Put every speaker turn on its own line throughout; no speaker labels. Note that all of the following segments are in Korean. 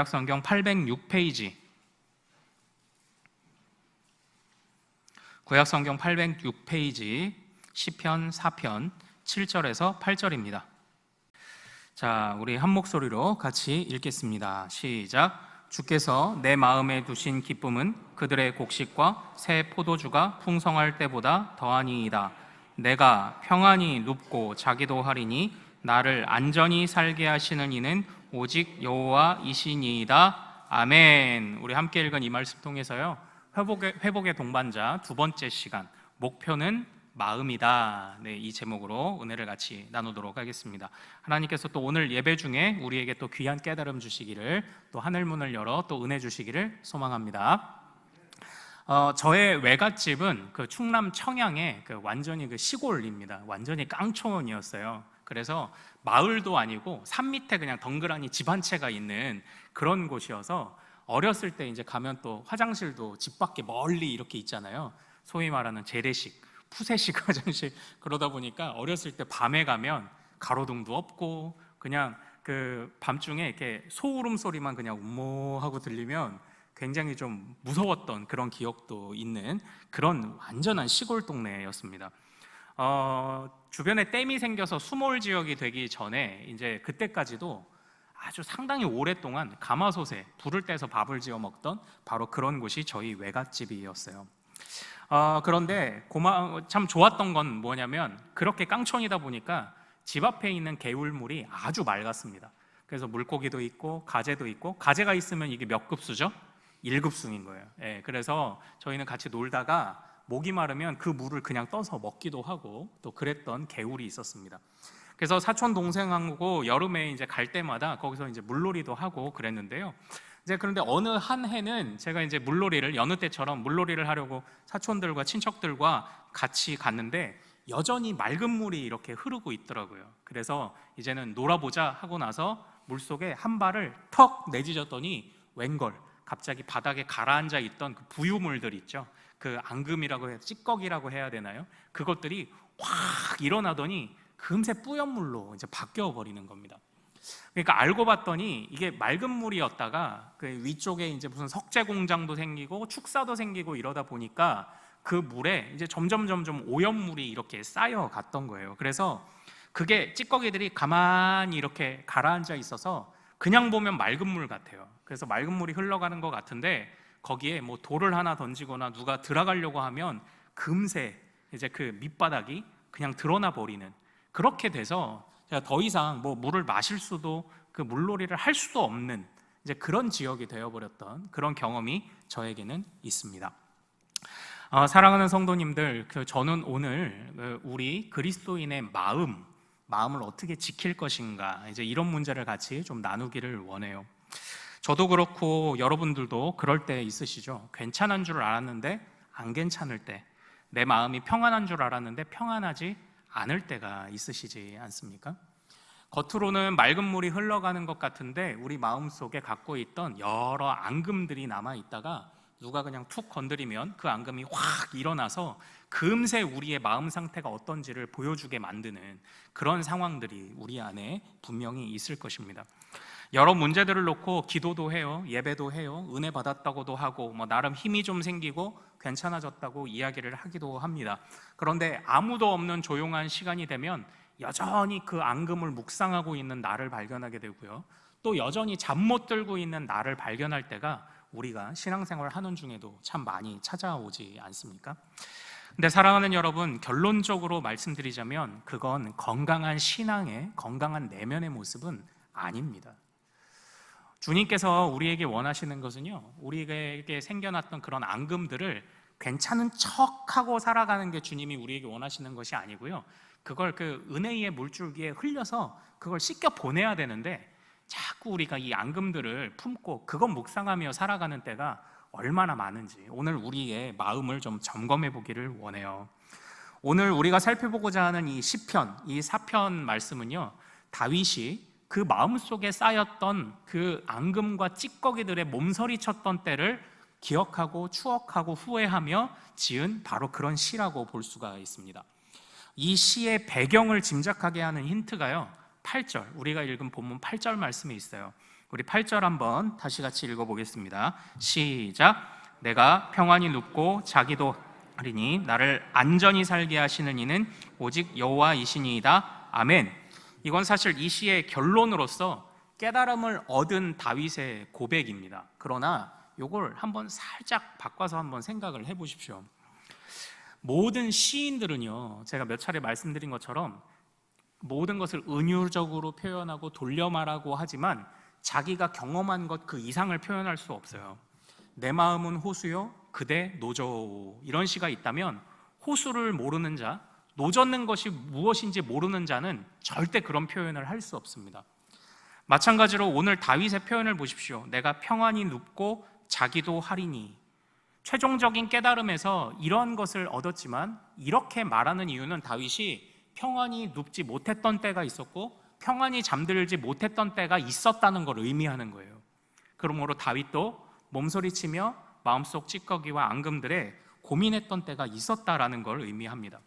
구약성경 806페이지, 구약성경 806페이지 시편 4편 7절에서 8절입니다. 자, 우리 한 목소리로 같이 읽겠습니다. 시작. 주께서 내 마음에 두신 기쁨은 그들의 곡식과 새 포도주가 풍성할 때보다 더하니이다. 내가 평안히 눕고 자기도 하리니 나를 안전히 살게 하시는 이는 오직 여호와이시니이다. 아멘. 우리 함께 읽은 이 말씀 통해서요, 회복의 동반자 두 번째 시간, 목표는 마음이다. 네, 이 제목으로 은혜를 같이 나누도록 하겠습니다. 하나님께서 또 오늘 예배 중에 우리에게 또 귀한 깨달음 주시기를, 또 하늘문을 열어 또 은혜 주시기를 소망합니다. 저의 외갓집은 그 충남 청양의 완전히 시골입니다. 완전히 깡촌이었어요. 그래서 마을도 아니고 산 밑에 그냥 덩그러니 집 한 채가 있는 그런 곳이어서 어렸을 때 이제 가면 또 화장실도 집 밖에 멀리 이렇게 있잖아요. 소위 말하는 재래식, 푸세식 화장실. 그러다 보니까 어렸을 때 밤에 가면 가로등도 없고 그냥 그 밤중에 이렇게 소울음 소리만 그냥 음모하고 들리면 굉장히 좀 무서웠던 그런 기억도 있는 그런 완전한 시골 동네였습니다. 주변에 댐이 생겨서 수몰 지역이 되기 전에 이제 그때까지도 아주 상당히 오랫동안 가마솥에 불을 떼서 밥을 지어 먹던 바로 그런 곳이 저희 외갓집이었어요. 그런데 참 좋았던 건 뭐냐면, 그렇게 깡촌이다 보니까 집 앞에 있는 개울물이 아주 맑았습니다. 그래서 물고기도 있고 가재도 있고, 가재가 있으면 이게 몇 급수죠? 1급수인 거예요. 예, 그래서 저희는 같이 놀다가 목이 마르면 그 물을 그냥 떠서 먹기도 하고 또 그랬던 개울이 있었습니다. 그래서 사촌 동생하고 여름에 이제 갈 때마다 거기서 이제 물놀이도 하고 그랬는데요. 이제 그런데 어느 한 해는 제가 이제 물놀이를 여느 때처럼 물놀이를 하려고 사촌들과 친척들과 같이 갔는데 여전히 맑은 물이 이렇게 흐르고 있더라고요. 그래서 이제는 놀아보자 하고 나서 물속에 한 발을 턱 내딛었더니 웬걸 갑자기 바닥에 가라앉아 있던 그 부유물들 있죠. 그 앙금이라고 해야, 찌꺼기라고 해야 되나요? 그것들이 확 일어나더니 금세 뿌연물로 이제 바뀌어 버리는 겁니다. 그러니까 알고 봤더니 이게 맑은 물이었다가 그 위쪽에 이제 무슨 석재 공장도 생기고 축사도 생기고 이러다 보니까 그 물에 이제 점점 오염물이 이렇게 쌓여갔던 거예요. 그래서 그게 찌꺼기들이 가만히 이렇게 가라앉아 있어서 그냥 보면 맑은 물 같아요. 그래서 맑은 물이 흘러가는 것 같은데 거기에 뭐 돌을 하나 던지거나 누가 들어가려고 하면 금세 이제 그 밑바닥이 그냥 드러나 버리는, 그렇게 돼서 제가 더 이상 뭐 물을 마실 수도 그 물놀이를 할 수도 없는 이제 그런 지역이 되어버렸던 그런 경험이 저에게는 있습니다. 사랑하는 성도님들, 저는 오늘 우리 그리스도인의 마음을 어떻게 지킬 것인가, 이제 이런 문제를 같이 좀 나누기를 원해요. 저도 그렇고 여러분들도 그럴 때 있으시죠? 괜찮은 줄 알았는데 안 괜찮을 때, 내 마음이 평안한 줄 알았는데 평안하지 않을 때가 있으시지 않습니까? 겉으로는 맑은 물이 흘러가는 것 같은데 우리 마음속에 갖고 있던 여러 앙금들이 남아있다가 누가 그냥 툭 건드리면 그 앙금이 확 일어나서 금세 우리의 마음 상태가 어떤지를 보여주게 만드는 그런 상황들이 우리 안에 분명히 있을 것입니다. 여러 문제들을 놓고 기도도 해요, 예배도 해요, 은혜 받았다고도 하고 뭐 나름 힘이 좀 생기고 괜찮아졌다고 이야기를 하기도 합니다. 그런데 아무도 없는 조용한 시간이 되면 여전히 그 앙금을 묵상하고 있는 나를 발견하게 되고요, 또 여전히 잠 못 들고 있는 나를 발견할 때가 우리가 신앙생활 하는 중에도 참 많이 찾아오지 않습니까? 근데 사랑하는 여러분, 결론적으로 말씀드리자면 그건 건강한 신앙의 건강한 내면의 모습은 아닙니다. 주님께서 우리에게 원하시는 것은요, 우리에게 생겨났던 그런 앙금들을 괜찮은 척하고 살아가는 게 주님이 우리에게 원하시는 것이 아니고요, 그걸 그 은혜의 물줄기에 흘려서 그걸 씻겨 보내야 되는데 자꾸 우리가 이 앙금들을 품고 그것 묵상하며 살아가는 때가 얼마나 많은지 오늘 우리의 마음을 좀 점검해 보기를 원해요. 오늘 우리가 살펴보고자 하는 이 시편, 이 4편 말씀은요, 다윗이 그 마음속에 쌓였던 그 앙금과 찌꺼기들의 몸서리쳤던 때를 기억하고 추억하고 후회하며 지은 바로 그런 시라고 볼 수가 있습니다. 이 시의 배경을 짐작하게 하는 힌트가요, 8절, 우리가 읽은 본문 8절 말씀에 있어요. 우리 8절 한번 다시 같이 읽어보겠습니다. 시작. 내가 평안히 눕고 자기도 하리니 나를 안전히 살게 하시는 이는 오직 여호와이시니이다. 아멘. 이건 사실 이 시의 결론으로서 깨달음을 얻은 다윗의 고백입니다. 그러나 이걸 한번 살짝 바꿔서 한번 생각을 해보십시오. 모든 시인들은요, 제가 몇 차례 말씀드린 것처럼 모든 것을 은유적으로 표현하고 돌려 말하고 하지만 자기가 경험한 것 그 이상을 표현할 수 없어요. 내 마음은 호수요 그대 노저, 이런 시가 있다면 호수를 모르는 자, 노젓는 것이 무엇인지 모르는 자는 절대 그런 표현을 할 수 없습니다. 마찬가지로 오늘 다윗의 표현을 보십시오. 내가 평안히 눕고 자기도 하리니. 최종적인 깨달음에서 이러한 것을 얻었지만 이렇게 말하는 이유는 다윗이 평안히 눕지 못했던 때가 있었고 평안히 잠들지 못했던 때가 있었다는 걸 의미하는 거예요. 그러므로 다윗도 몸소리치며 마음속 찌꺼기와 앙금들에 고민했던 때가 있었다라는 걸 의미합니다.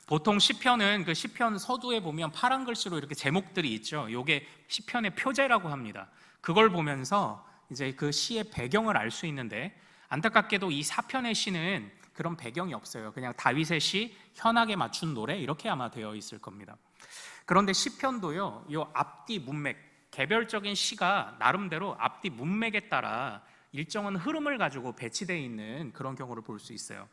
보통 시편은 그 시편 서두에 보면 파란 글씨로 이렇게 제목들이 있죠. 이게 시편의 표제라고 합니다. 그걸 보면서 이제 그 시의 배경을 알 수 있는데 안타깝게도 이 4편의 시는 그런 배경이 없어요. 그냥 다윗의 시, 현악에 맞춘 노래 이렇게 아마 되어 있을 겁니다. 그런데 시편도요, 이 앞뒤 문맥, 개별적인 시가 나름대로 앞뒤 문맥에 따라 일정한 흐름을 가지고 배치되어 있는 그런 경우를 볼 수 있어요.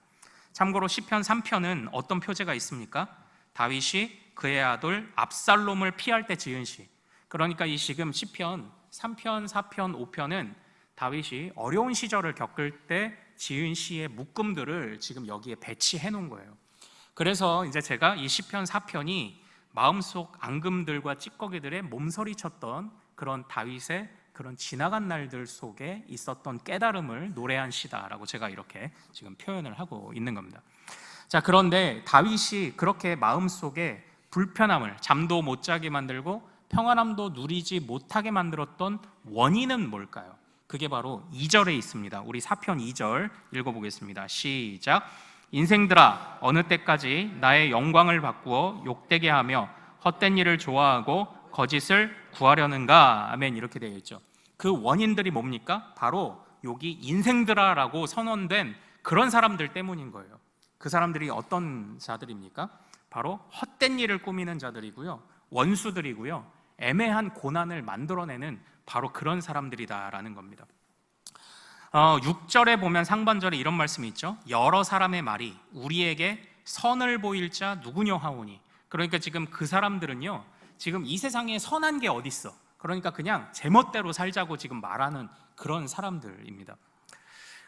참고로 시편 3편은 어떤 표제가 있습니까? 다윗이 그의 아들 압살롬을 피할 때 지은 시. 그러니까 이 지금 시편 3편, 4편, 5편은 다윗이 어려운 시절을 겪을 때 지은 시의 묶음들을 지금 여기에 배치해 놓은 거예요. 그래서 이제 제가 이 시편 4편이 마음속 앙금들과 찌꺼기들의 몸서리 쳤던 그런 다윗의 그런 지나간 날들 속에 있었던 깨달음을 노래한 시다라고 제가 이렇게 지금 표현을 하고 있는 겁니다. 자, 그런데 다윗이 그렇게 마음속에 불편함을, 잠도 못 자게 만들고 평안함도 누리지 못하게 만들었던 원인은 뭘까요? 그게 바로 2절에 있습니다. 우리 4편 2절 읽어보겠습니다. 시작. 인생들아, 어느 때까지 나의 영광을 바꾸어 욕되게 하며 헛된 일을 좋아하고 거짓을 구하려는가? 아멘. 이렇게 되어 있죠. 그 원인들이 뭡니까? 바로 여기 인생들아라고 선언된 그런 사람들 때문인 거예요. 그 사람들이 어떤 자들입니까? 바로 헛된 일을 꾸미는 자들이고요, 원수들이고요, 애매한 고난을 만들어내는 바로 그런 사람들이다라는 겁니다. 6절에 보면 상반절에 이런 말씀이 있죠. 여러 사람의 말이 우리에게 선을 보일 자 누구냐 하오니. 그러니까 지금 그 사람들은요, 지금 이 세상에 선한 게 어딨어, 그러니까 그냥 제멋대로 살자고 지금 말하는 그런 사람들입니다.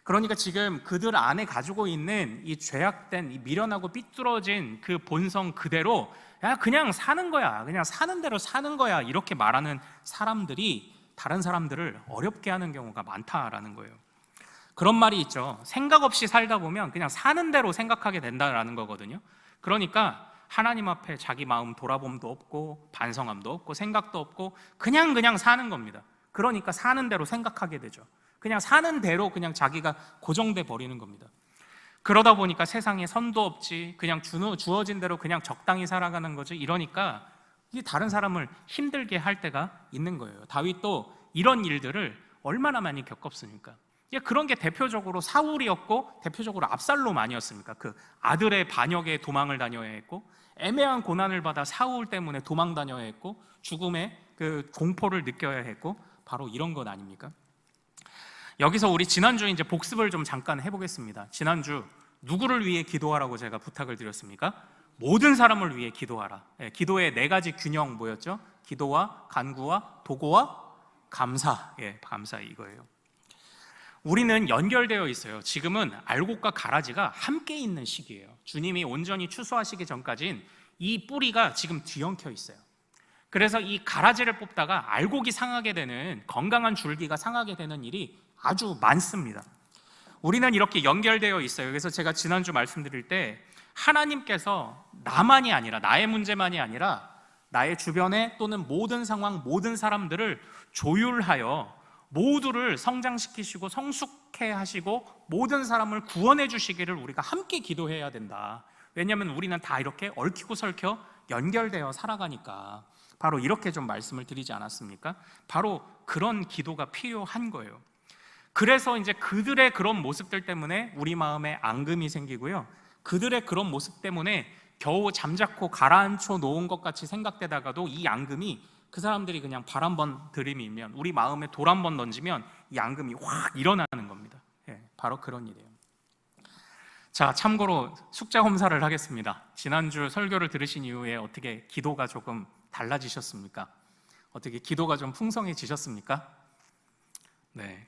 그러니까 지금 그들 안에 가지고 있는 이 죄악된, 이 미련하고 삐뚤어진 그 본성 그대로 야 그냥 사는 거야, 그냥 사는 대로 사는 거야, 이렇게 말하는 사람들이 다른 사람들을 어렵게 하는 경우가 많다라는 거예요. 그런 말이 있죠. 생각 없이 살다 보면 그냥 사는 대로 생각하게 된다라는 거거든요. 그러니까 하나님 앞에 자기 마음 돌아봄도 없고 반성함도 없고 생각도 없고 그냥 사는 겁니다. 그러니까 사는 대로 생각하게 되죠. 그냥 사는 대로 그냥 자기가 고정돼 버리는 겁니다. 그러다 보니까 세상에 선도 없지, 그냥 주어진 대로 그냥 적당히 살아가는 거지. 이러니까 이게 다른 사람을 힘들게 할 때가 있는 거예요. 다윗도 이런 일들을 얼마나 많이 겪었습니까? 그런 게 대표적으로 사울이었고 대표적으로 압살롬 아니었습니까? 그 아들의 반역에 도망을 다녀야 했고 애매한 고난을 받아 사울 때문에 도망 다녀야 했고 죽음의 그 공포를 느껴야 했고 바로 이런 것 아닙니까? 여기서 우리 지난주에 이제 복습을 좀 잠깐 해보겠습니다. 지난주 누구를 위해 기도하라고 제가 부탁을 드렸습니까? 모든 사람을 위해 기도하라. 기도의 4가지 균형 뭐였죠? 기도와 간구와 도구와 감사. 감사 이거예요. 우리는 연결되어 있어요. 지금은 알곡과 가라지가 함께 있는 시기예요. 주님이 온전히 추수하시기 전까지는 이 뿌리가 지금 뒤엉켜 있어요. 그래서 이 가라지를 뽑다가 알곡이 상하게 되는, 건강한 줄기가 상하게 되는 일이 아주 많습니다. 우리는 이렇게 연결되어 있어요. 그래서 제가 지난주 말씀드릴 때 하나님께서 나만이 아니라, 나의 문제만이 아니라 나의 주변에 또는 모든 상황, 모든 사람들을 조율하여 모두를 성장시키시고 성숙해 하시고 모든 사람을 구원해 주시기를 우리가 함께 기도해야 된다. 왜냐하면 우리는 다 이렇게 얽히고 설켜 연결되어 살아가니까. 바로 이렇게 좀 말씀을 드리지 않았습니까? 바로 그런 기도가 필요한 거예요. 그래서 이제 그들의 그런 모습들 때문에 우리 마음에 앙금이 생기고요, 그들의 그런 모습 때문에 겨우 잠자코 가라앉혀 놓은 것 같이 생각되다가도 이 앙금이, 그 사람들이 그냥 발 한번 들이밀면, 우리 마음에 돌 한번 던지면 이 앙금이 확 일어나는 겁니다. 바로 그런 일이에요. 자, 참고로 숙제 홈사를 하겠습니다. 지난주 설교를 들으신 이후에 어떻게 기도가 조금 달라지셨습니까? 어떻게 기도가 좀 풍성해지셨습니까? 네,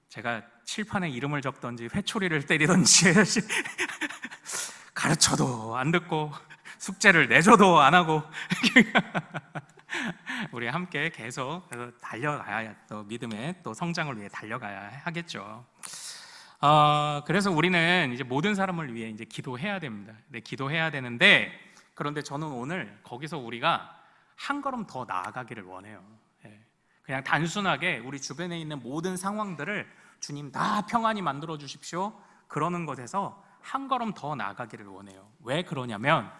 제가 칠판에 이름을 적던지 회초리를 때리던지 가르쳐도 안 듣고 숙제를 내줘도 안 하고 우리 함께 계속 달려가야, 또 믿음의 또 성장을 위해 달려가야 하겠죠. 그래서 우리는 이제 모든 사람을 위해 이제 기도해야 됩니다. 네, 기도해야 되는데, 그런데 저는 오늘 거기서 우리가 한 걸음 더 나아가기를 원해요. 그냥 단순하게 우리 주변에 있는 모든 상황들을 주님 다 평안히 만들어 주십시오, 그러는 것에서 한 걸음 더 나아가기를 원해요. 왜 그러냐면,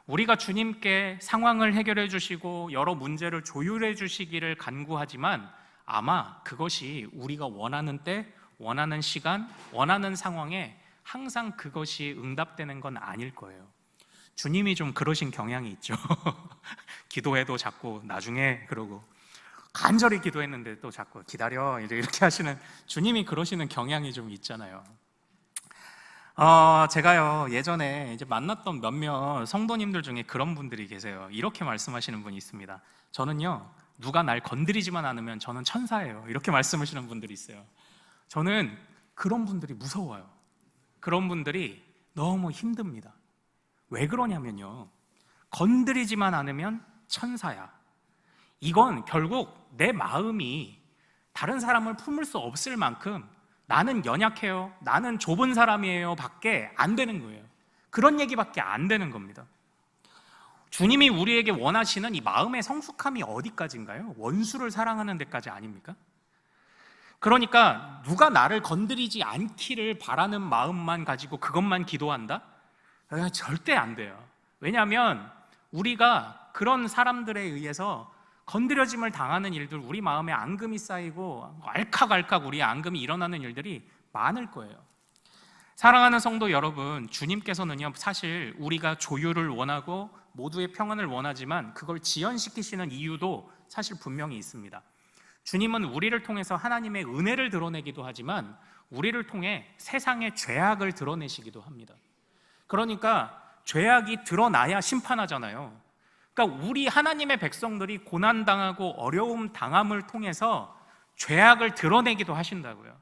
우리가 주님께 상황을 해결해 주시고 여러 문제를 조율해 주시기를 간구하지만 아마 그것이 우리가 원하는 때, 원하는 시간, 원하는 상황에 항상 그것이 응답되는 건 아닐 거예요. 주님이 좀 그러신 경향이 있죠. 기도해도 자꾸 나중에 그러고, 간절히 기도했는데 또 자꾸 기다려 이렇게 하시는, 주님이 그러시는 경향이 좀 있잖아요. 제가요, 예전에 이제 만났던 몇몇 성도님들 중에 그런 분들이 계세요. 이렇게 말씀하시는 분이 있습니다. 저는요, 누가 날 건드리지만 않으면 저는 천사예요, 이렇게 말씀하시는 분들이 있어요. 저는 그런 분들이 무서워요. 그런 분들이 너무 힘듭니다. 왜 그러냐면요, 건드리지만 않으면 천사야, 이건 결국 내 마음이 다른 사람을 품을 수 없을 만큼 나는 연약해요, 나는 좁은 사람이에요 밖에 안 되는 거예요. 그런 얘기밖에 안 되는 겁니다. 주님이 우리에게 원하시는 이 마음의 성숙함이 어디까지인가요? 원수를 사랑하는 데까지 아닙니까? 그러니까 누가 나를 건드리지 않기를 바라는 마음만 가지고 그것만 기도한다? 절대 안 돼요. 왜냐하면 우리가 그런 사람들에 의해서 건드려짐을 당하는 일들, 우리 마음에 앙금이 쌓이고 알칵알칵 우리의 앙금이 일어나는 일들이 많을 거예요. 사랑하는 성도 여러분, 주님께서는요, 사실 우리가 조율을 원하고 모두의 평안을 원하지만 그걸 지연시키시는 이유도 사실 분명히 있습니다. 주님은 우리를 통해서 하나님의 은혜를 드러내기도 하지만 우리를 통해 세상의 죄악을 드러내시기도 합니다. 그러니까 죄악이 드러나야 심판하잖아요. 그러니까 우리 하나님의 백성들이 고난당하고 어려움 당함을 통해서 죄악을 드러내기도 하신다고요.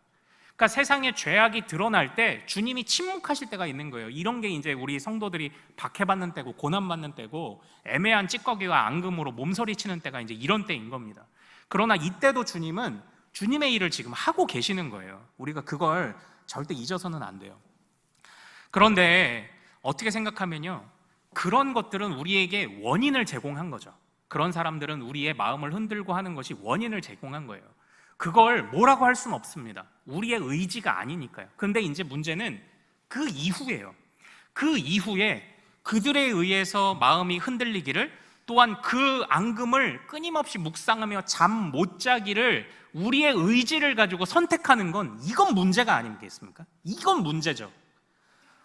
그러니까 세상에 죄악이 드러날 때 주님이 침묵하실 때가 있는 거예요. 이런 게 이제 우리 성도들이 박해받는 때고 고난받는 때고 애매한 찌꺼기와 앙금으로 몸서리치는 때가 이제 이런 때인 겁니다. 그러나 이때도 주님은 주님의 일을 지금 하고 계시는 거예요. 우리가 그걸 절대 잊어서는 안 돼요. 그런데 어떻게 생각하면요, 그런 것들은 우리에게 원인을 제공한 거죠. 그런 사람들은 우리의 마음을 흔들고 하는 것이 원인을 제공한 거예요. 그걸 뭐라고 할 수는 없습니다. 우리의 의지가 아니니까요. 그런데 이제 문제는 그 이후예요. 그 이후에 그들에 의해서 마음이 흔들리기를, 또한 그 앙금을 끊임없이 묵상하며 잠 못 자기를 우리의 의지를 가지고 선택하는 건, 이건 문제가 아니겠습니까? 이건 문제죠.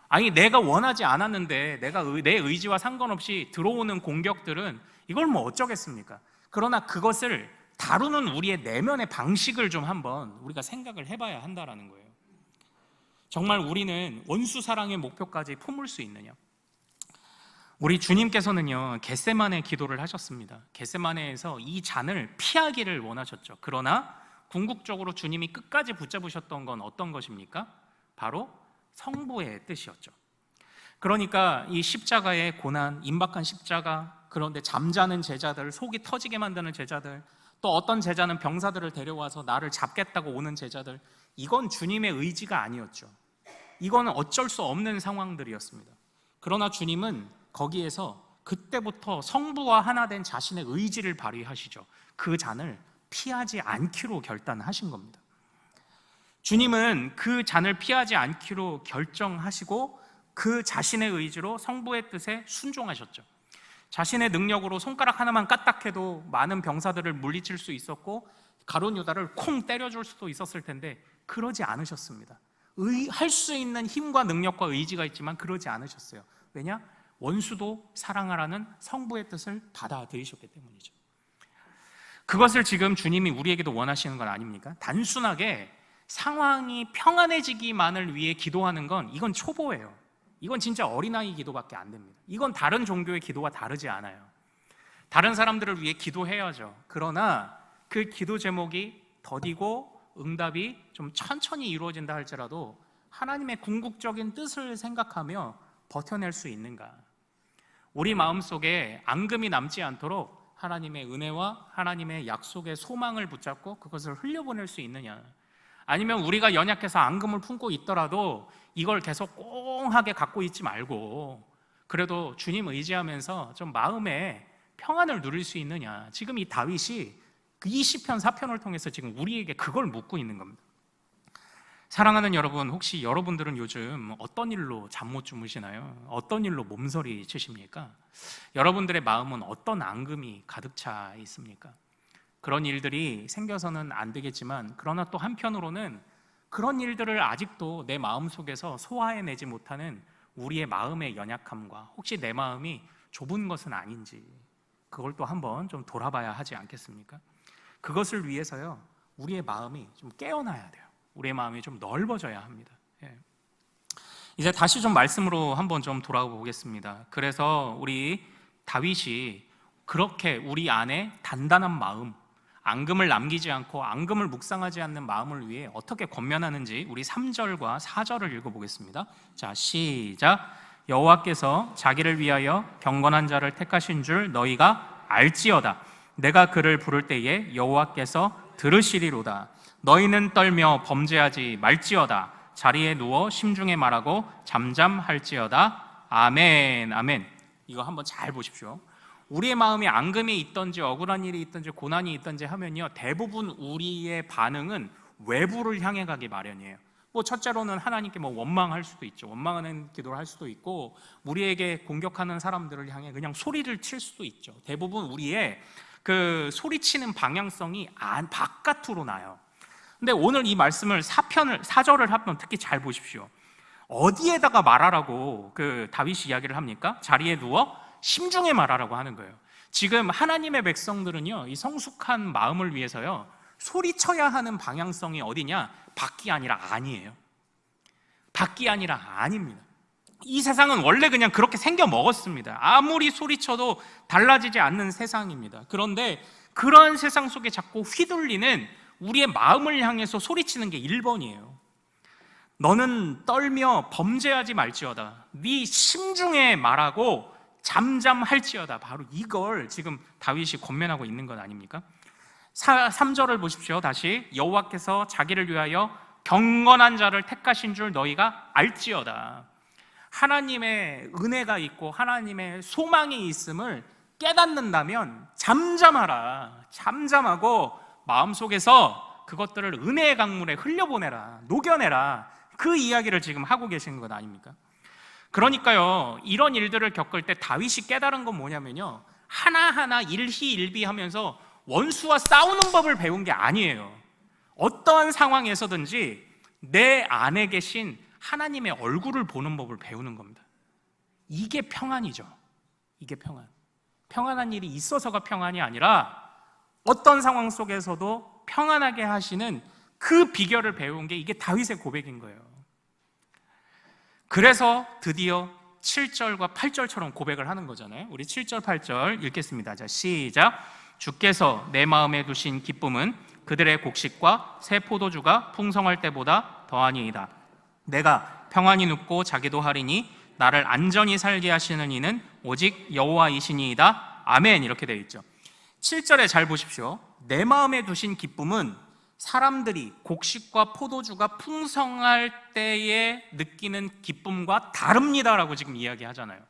아니, 내가 원하지 않았는데 내 의지와 상관없이 들어오는 공격들은 이걸 뭐 어쩌겠습니까? 그러나 그것을 다루는 우리의 내면의 방식을 좀 한번 우리가 생각을 해봐야 한다라는 거예요. 정말 우리는 원수 사랑의 목표까지 품을 수 있느냐? 우리 주님께서는요, 겟세마네 기도를 하셨습니다. 겟세마네에서 이 잔을 피하기를 원하셨죠. 그러나 궁극적으로 주님이 끝까지 붙잡으셨던 건 어떤 것입니까? 바로 성부의 뜻이었죠. 그러니까 이 십자가의 고난, 임박한 십자가, 그런데 잠자는 제자들, 속이 터지게 만드는 제자들, 또 어떤 제자는 병사들을 데려와서 나를 잡겠다고 오는 제자들, 이건 주님의 의지가 아니었죠. 이거는 어쩔 수 없는 상황들이었습니다. 그러나 주님은 거기에서 그때부터 성부와 하나 된 자신의 의지를 발휘하시죠. 그 잔을 피하지 않기로 결단하신 겁니다. 주님은 그 잔을 피하지 않기로 결정하시고 그 자신의 의지로 성부의 뜻에 순종하셨죠. 자신의 능력으로 손가락 하나만 까딱해도 많은 병사들을 물리칠 수 있었고 가룟 유다를 콩 때려줄 수도 있었을 텐데 그러지 않으셨습니다. 할 수 있는 힘과 능력과 의지가 있지만 그러지 않으셨어요. 왜냐? 원수도 사랑하라는 성부의 뜻을 받아들이셨기 때문이죠. 그것을 지금 주님이 우리에게도 원하시는 건 아닙니까? 단순하게 상황이 평안해지기만을 위해 기도하는 건 이건 초보예요. 이건 진짜 어린아이 기도밖에 안 됩니다. 이건 다른 종교의 기도와 다르지 않아요. 다른 사람들을 위해 기도해야죠. 그러나 그 기도 제목이 더디고 응답이 좀 천천히 이루어진다 할지라도 하나님의 궁극적인 뜻을 생각하며 버텨낼 수 있는가? 우리 마음속에 앙금이 남지 않도록 하나님의 은혜와 하나님의 약속의 소망을 붙잡고 그것을 흘려보낼 수 있느냐? 아니면 우리가 연약해서 앙금을 품고 있더라도 이걸 계속 꽁하게 갖고 있지 말고 그래도 주님 의지하면서 좀 마음에 평안을 누릴 수 있느냐? 지금 이 다윗이 이 시편 4편을 통해서 지금 우리에게 그걸 묻고 있는 겁니다. 사랑하는 여러분, 혹시 여러분들은 요즘 어떤 일로 잠 못 주무시나요? 어떤 일로 몸서리 치십니까? 여러분들의 마음은 어떤 앙금이 가득 차 있습니까? 그런 일들이 생겨서는 안 되겠지만 그러나 또 한편으로는 그런 일들을 아직도 내 마음속에서 소화해내지 못하는 우리의 마음의 연약함과 혹시 내 마음이 좁은 것은 아닌지 그걸 또 한번 좀 돌아봐야 하지 않겠습니까? 그것을 위해서요, 우리의 마음이 좀 깨어나야 돼요. 우리의 마음이 좀 넓어져야 합니다. 이제 다시 좀 말씀으로 한번 좀 돌아가 보겠습니다. 그래서 우리 다윗이 그렇게 우리 안에 단단한 마음, 앙금을 남기지 않고 앙금을 묵상하지 않는 마음을 위해 어떻게 권면하는지 우리 3절과 4절을 읽어보겠습니다. 자, 시작. 여호와께서 자기를 위하여 경건한 자를 택하신 줄 너희가 알지어다. 내가 그를 부를 때에 여호와께서 들으시리로다. 너희는 떨며 범죄하지 말지어다. 자리에 누워 심중에 말하고 잠잠할지어다. 아멘, 아멘. 이거 한번 잘 보십시오. 우리의 마음에 앙금이 있든지 억울한 일이 있든지 고난이 있든지 하면요, 대부분 우리의 반응은 외부를 향해 가기 마련이에요. 첫째로는 하나님께 원망할 수도 있죠. 원망하는 기도를 할 수도 있고 우리에게 공격하는 사람들을 향해 그냥 소리를 칠 수도 있죠. 대부분 우리의 그 소리치는 방향성이 바깥으로 나요. 근데 오늘 이 말씀을 4절을 한번 특히 잘 보십시오. 어디에다가 말하라고 그 다윗이 이야기를 합니까? 자리에 누워 심중에 말하라고 하는 거예요. 지금 하나님의 백성들은요, 이 성숙한 마음을 위해서요, 소리쳐야 하는 방향성이 어디냐? 밖이 아니라 안이에요. 밖이 아니라 안입니다. 이 세상은 원래 그냥 그렇게 생겨 먹었습니다. 아무리 소리쳐도 달라지지 않는 세상입니다. 그런데 그런 세상 속에 자꾸 휘둘리는 우리의 마음을 향해서 소리치는 게 1번이에요. 너는 떨며 범죄하지 말지어다. 네 심중에 말하고 잠잠할지어다. 바로 이걸 지금 다윗이 권면하고 있는 것 아닙니까? 3절을 보십시오. 다시. 여호와께서 자기를 위하여 경건한 자를 택하신 줄 너희가 알지어다. 하나님의 은혜가 있고 하나님의 소망이 있음을 깨닫는다면 잠잠하라. 잠잠하고 마음속에서 그것들을 은혜의 강물에 흘려보내라. 녹여내라. 그 이야기를 지금 하고 계신 것 아닙니까? 그러니까요, 이런 일들을 겪을 때 다윗이 깨달은 건 뭐냐면요, 하나하나 일희일비하면서 원수와 싸우는 법을 배운 게 아니에요. 어떠한 상황에서든지 내 안에 계신 하나님의 얼굴을 보는 법을 배우는 겁니다. 이게 평안이죠. 이게 평안. 평안한 일이 있어서가 평안이 아니라 어떤 상황 속에서도 평안하게 하시는 그 비결을 배운 게 이게 다윗의 고백인 거예요. 그래서 드디어 7절과 8절처럼 고백을 하는 거잖아요. 우리 7절, 8절 읽겠습니다. 자, 시작. 주께서 내 마음에 두신 기쁨은 그들의 곡식과 새 포도주가 풍성할 때보다 더하니이다. 내가 평안히 눕고 자기도 하리니 나를 안전히 살게 하시는 이는 오직 여호와이시니이다. 아멘. 이렇게 되어 있죠. 7절에 잘 보십시오. 내 마음에 두신 기쁨은 사람들이 곡식과 포도주가 풍성할 때에 느끼는 기쁨과 다릅니다라고 지금 이야기하잖아요.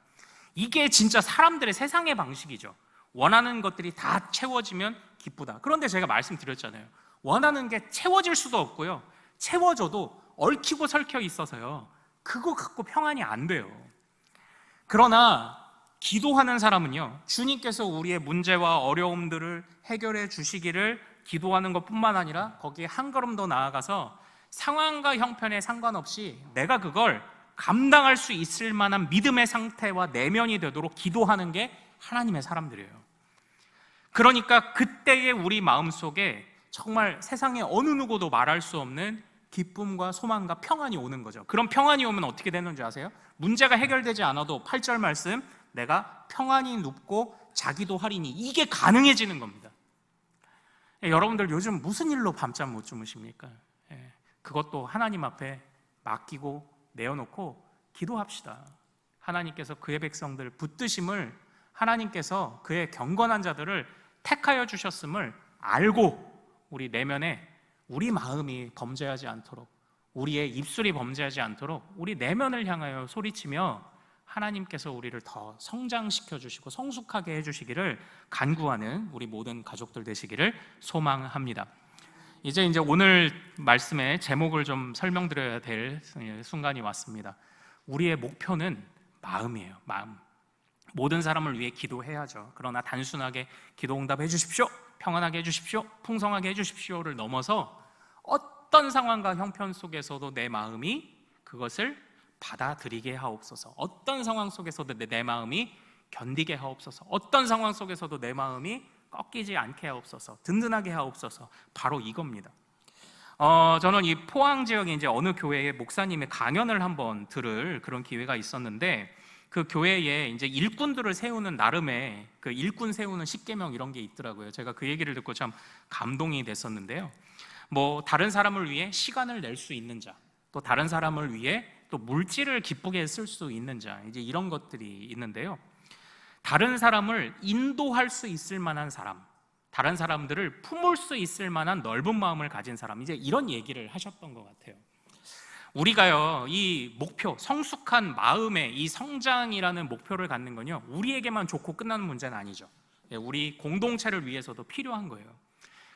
이게 진짜 사람들의 세상의 방식이죠. 원하는 것들이 다 채워지면 기쁘다. 그런데 제가 말씀드렸잖아요. 원하는 게 채워질 수도 없고요, 채워져도 얽히고 설켜 있어서요, 그거 갖고 평안이 안 돼요. 그러나 기도하는 사람은요, 주님께서 우리의 문제와 어려움들을 해결해 주시기를 기도하는 것뿐만 아니라 거기에 한 걸음 더 나아가서 상황과 형편에 상관없이 내가 그걸 감당할 수 있을 만한 믿음의 상태와 내면이 되도록 기도하는 게 하나님의 사람들이에요. 그러니까 그때의 우리 마음속에 정말 세상에 어느 누구도 말할 수 없는 기쁨과 소망과 평안이 오는 거죠. 그런 평안이 오면 어떻게 되는 줄 아세요? 문제가 해결되지 않아도 8절 말씀, 내가 평안히 눕고 자기도 하리니, 이게 가능해지는 겁니다. 여러분들 요즘 무슨 일로 밤잠 못 주무십니까? 그것도 하나님 앞에 맡기고 내어놓고 기도합시다. 하나님께서 그의 백성들 붙드심을, 하나님께서 그의 경건한 자들을 택하여 주셨음을 알고 우리 내면에 우리 마음이 범죄하지 않도록, 우리의 입술이 범죄하지 않도록 우리 내면을 향하여 소리치며 하나님께서 우리를 더 성장시켜 주시고 성숙하게 해주시기를 간구하는 우리 모든 가족들 되시기를 소망합니다. 이제 오늘 말씀의 제목을 좀 설명드려야 될 순간이 왔습니다. 우리의 목표는 마음이에요. 마음. 모든 사람을 위해 기도해야죠. 그러나 단순하게 기도 응답해 주십시오, 평안하게 해주십시오, 풍성하게 해주십시오를 넘어서 어떤 상황과 형편 속에서도 내 마음이 그것을 받아들이게 하옵소서. 어떤 상황 속에서도 내 마음이 견디게 하옵소서. 어떤 상황 속에서도 내 마음이 꺾이지 않게 하옵소서. 든든하게 하옵소서. 바로 이겁니다. 저는 이 포항 지역에 이제 어느 교회의 목사님의 강연을 한번 들을 그런 기회가 있었는데, 그 교회에 이제 일꾼들을 세우는 나름의 그 일꾼 세우는 10계명 이런 게 있더라고요. 제가 그 얘기를 듣고 참 감동이 됐었는데요. 뭐 다른 사람을 위해 시간을 낼 수 있는 자, 또 다른 사람을 위해 또 물질을 기쁘게 쓸 수 있는 자, 이제 이런 것들이 있는데요. 다른 사람을 인도할 수 있을 만한 사람, 다른 사람들을 품을 수 있을 만한 넓은 마음을 가진 사람, 이제 이런 얘기를 하셨던 것 같아요. 우리가요, 이 목표, 성숙한 마음의 이 성장이라는 목표를 갖는 건요, 우리에게만 좋고 끝나는 문제는 아니죠. 우리 공동체를 위해서도 필요한 거예요.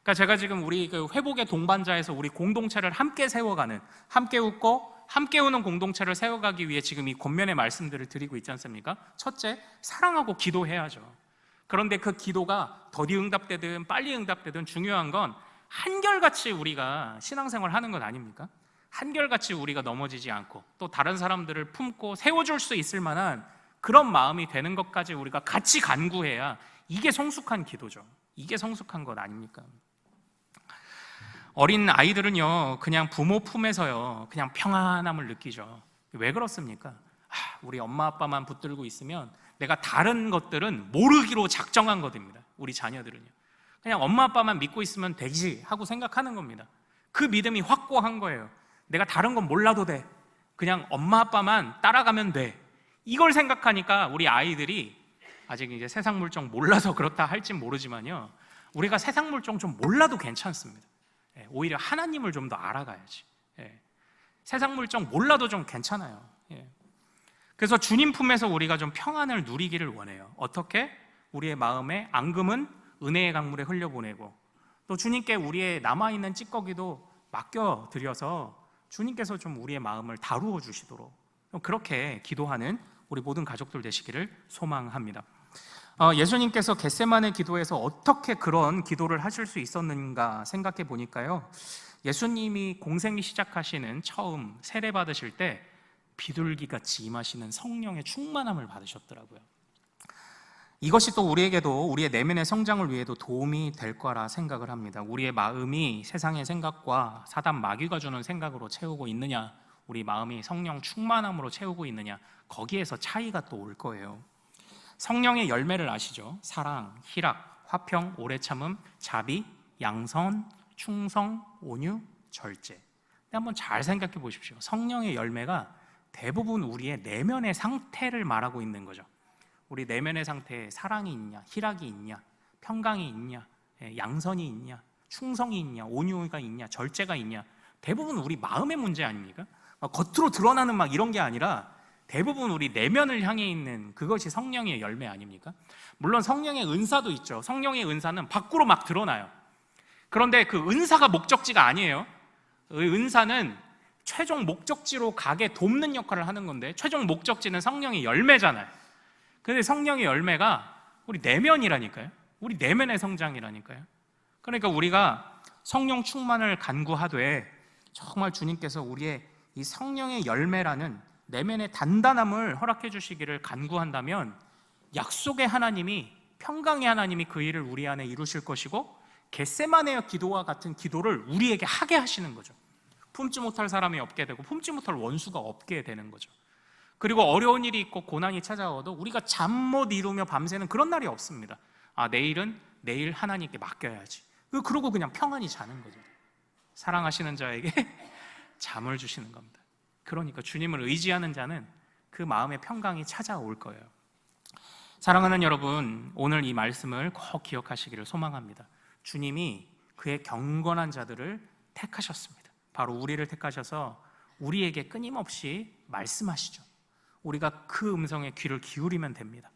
그러니까 제가 지금 우리 그 회복의 동반자에서 우리 공동체를 함께 세워가는, 함께 웃고 함께 우는 공동체를 세워가기 위해 지금 이 권면의 말씀들을 드리고 있지 않습니까? 첫째, 사랑하고 기도해야죠. 그런데 그 기도가 더디 응답되든 빨리 응답되든 중요한 건 한결같이 우리가 신앙생활 하는 건 아닙니까? 한결같이 우리가 넘어지지 않고 또 다른 사람들을 품고 세워줄 수 있을 만한 그런 마음이 되는 것까지 우리가 같이 간구해야 이게 성숙한 기도죠. 이게 성숙한 것 아닙니까? 어린 아이들은요, 그냥 부모 품에서요, 그냥 평안함을 느끼죠. 왜 그렇습니까? 우리 엄마 아빠만 붙들고 있으면 내가 다른 것들은 모르기로 작정한 것입니다. 우리 자녀들은요, 그냥 엄마 아빠만 믿고 있으면 되지 하고 생각하는 겁니다. 그 믿음이 확고한 거예요. 내가 다른 건 몰라도 돼, 그냥 엄마 아빠만 따라가면 돼, 이걸 생각하니까 우리 아이들이 아직 이제 세상 물정 몰라서 그렇다 할진 모르지만요, 우리가 세상 물정 좀 몰라도 괜찮습니다. 오히려 하나님을 좀 더 알아가야지. 세상 물정 몰라도 좀 괜찮아요. 그래서 주님 품에서 우리가 좀 평안을 누리기를 원해요. 어떻게? 우리의 마음에 앙금은 은혜의 강물에 흘려보내고, 또 주님께 우리의 남아있는 찌꺼기도 맡겨드려서 주님께서 좀 우리의 마음을 다루어 주시도록 그렇게 기도하는 우리 모든 가족들 되시기를 소망합니다. 예수님께서 겟세마네 기도에서 어떻게 그런 기도를 하실 수 있었는가 생각해 보니까요, 예수님이 공생이 시작하시는 처음 세례 받으실 때 비둘기같이 임하시는 성령의 충만함을 받으셨더라고요. 이것이 또 우리에게도 우리의 내면의 성장을 위해도 도움이 될 거라 생각을 합니다. 우리의 마음이 세상의 생각과 사단 마귀가 주는 생각으로 채우고 있느냐, 우리 마음이 성령 충만함으로 채우고 있느냐, 거기에서 차이가 또 올 거예요. 성령의 열매를 아시죠? 사랑, 희락, 화평, 오래 참음, 자비, 양선, 충성, 온유, 절제. 근데 한번 잘 생각해 보십시오. 성령의 열매가 대부분 우리의 내면의 상태를 말하고 있는 거죠. 우리 내면의 상태에 사랑이 있냐, 희락이 있냐, 평강이 있냐, 양선이 있냐, 충성이 있냐, 온유가 있냐, 절제가 있냐, 대부분 우리 마음의 문제 아닙니까? 겉으로 드러나는 막 이런 게 아니라 대부분 우리 내면을 향해 있는 그것이 성령의 열매 아닙니까? 물론 성령의 은사도 있죠. 성령의 은사는 밖으로 막 드러나요. 그런데 그 은사가 목적지가 아니에요. 은사는 최종 목적지로 가게 돕는 역할을 하는 건데, 최종 목적지는 성령의 열매잖아요. 근데 성령의 열매가 우리 내면이라니까요. 우리 내면의 성장이라니까요. 그러니까 우리가 성령 충만을 간구하되 정말 주님께서 우리의 이 성령의 열매라는 내면의 단단함을 허락해 주시기를 간구한다면 약속의 하나님이, 평강의 하나님이 그 일을 우리 안에 이루실 것이고 겟세마네의 기도와 같은 기도를 우리에게 하게 하시는 거죠. 품지 못할 사람이 없게 되고 품지 못할 원수가 없게 되는 거죠. 그리고 어려운 일이 있고 고난이 찾아와도 우리가 잠 못 이루며 밤새는 그런 날이 없습니다. 내일은 내일 하나님께 맡겨야지. 그러고 그냥 평안히 자는 거죠. 사랑하시는 자에게 잠을 주시는 겁니다. 그러니까 주님을 의지하는 자는 그 마음의 평강이 찾아올 거예요. 사랑하는 여러분, 오늘 이 말씀을 꼭 기억하시기를 소망합니다. 주님이 그의 경건한 자들을 택하셨습니다. 바로 우리를 택하셔서 우리에게 끊임없이 말씀하시죠. 우리가 그 음성에 귀를 기울이면 됩니다.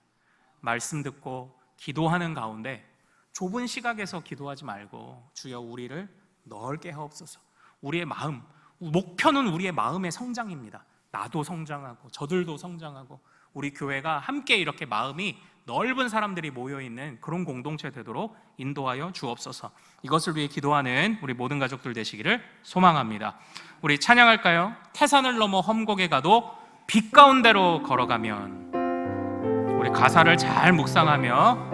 말씀 듣고 기도하는 가운데 좁은 시각에서 기도하지 말고 주여 우리를 넓게 하옵소서. 우리의 마음, 목표는 우리의 마음의 성장입니다. 나도 성장하고 저들도 성장하고 우리 교회가 함께 이렇게 마음이 넓은 사람들이 모여있는 그런 공동체 되도록 인도하여 주옵소서. 이것을 위해 기도하는 우리 모든 가족들 되시기를 소망합니다. 우리 찬양할까요? 태산을 넘어 험곡에 가도 빛 가운데로 걸어가면. 우리 가사를 잘 묵상하며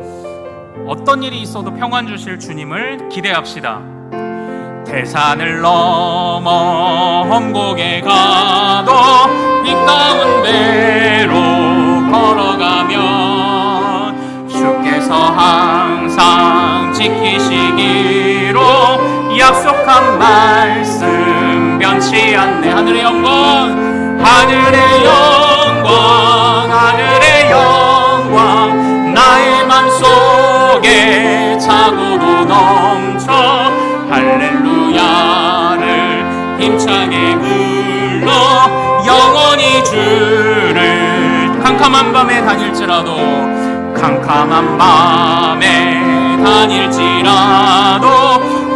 어떤 일이 있어도 평안 주실 주님을 기대합시다. 태산을 넘어 험곡에 가도 빛 가운데로 걸어가면 주께서 항상 지키시기로 약속한 말씀 변치 않네. 하늘의 영광, 하늘의 영광, 하늘의 영광 나의 맘속에 차고도 넘쳐 할렐루야를 힘차게 불러 영원히 주를 캄캄한 밤에 다닐지라도 캄캄한 밤에 다닐지라도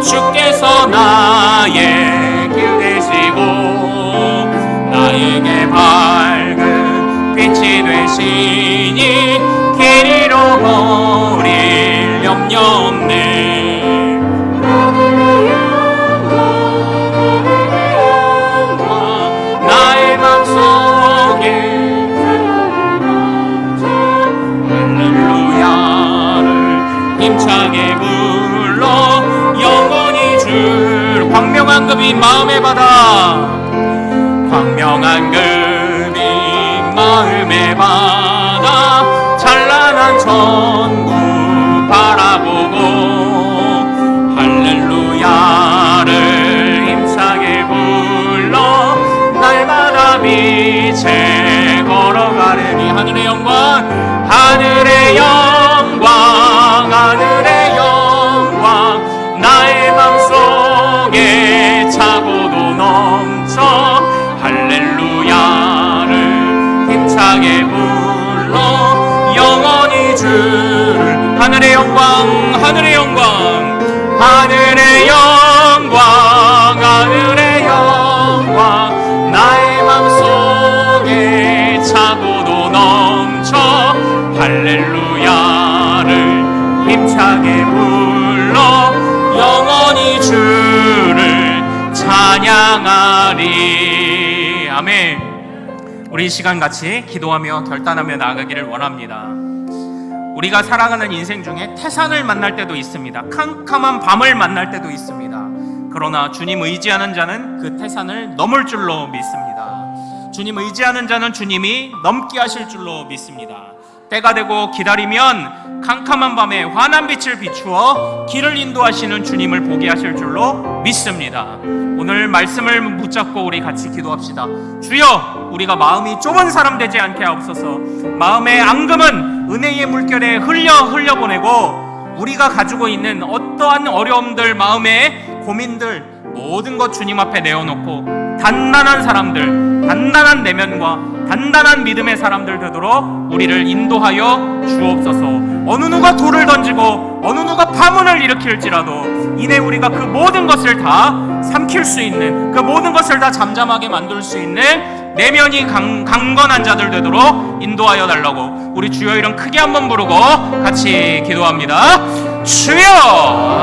주께서 나의 길 되시고 나에게 밝은 빛이 되시니 길 잃어버릴 염려 없네. 나의 맘속에 할렐루야를 힘차게 불러 영원히 줄 광명한 급이 마음의 바다, 광명한 급이 마음의 바다 찬란한 천국 바라보고 할렐루야를 힘차게 불러 날마다 빛에 걸어가려니. 하늘의 영광, 하늘의 영광, 하늘의 영광 나의 맘속에 차고도 넘쳐 할렐루야를 힘차게 불러 영원히 주를. 하늘의 영광, 하늘의 영광, 하늘의 영광, 하늘의 영광 나의 맘속에 차고도 넘쳐 할렐루야를 힘차게 불러 영원히 주를 찬양하리. 아멘. 우리 이 시간 같이 기도하며 결단하며 나아가기를 원합니다. 우리가 살아가는 인생 중에 태산을 만날 때도 있습니다. 캄캄한 밤을 만날 때도 있습니다. 그러나 주님 의지하는 자는 그 태산을 넘을 줄로 믿습니다. 주님 의지하는 자는 주님이 넘게 하실 줄로 믿습니다. 때가 되고 기다리면 캄캄한 밤에 환한 빛을 비추어 길을 인도하시는 주님을 보게 하실 줄로 믿습니다. 오늘 말씀을 붙잡고 우리 같이 기도합시다. 주여, 우리가 마음이 좁은 사람 되지 않게 하옵소서. 마음의 앙금은 은혜의 물결에 흘려보내고 우리가 가지고 있는 어떠한 어려움들, 마음의 고민들 모든 것 주님 앞에 내어놓고 단단한 사람들, 단단한 내면과 단단한 믿음의 사람들 되도록 우리를 인도하여 주옵소서. 어느 누가 돌을 던지고 어느 누가 파문을 일으킬지라도 이내 우리가 그 모든 것을 다 삼킬 수 있는, 그 모든 것을 다 잠잠하게 만들 수 있는 내면이 강건한 자들 되도록 인도하여 달라고 우리 주여 이름 크게 한번 부르고 같이 기도합니다. 주여!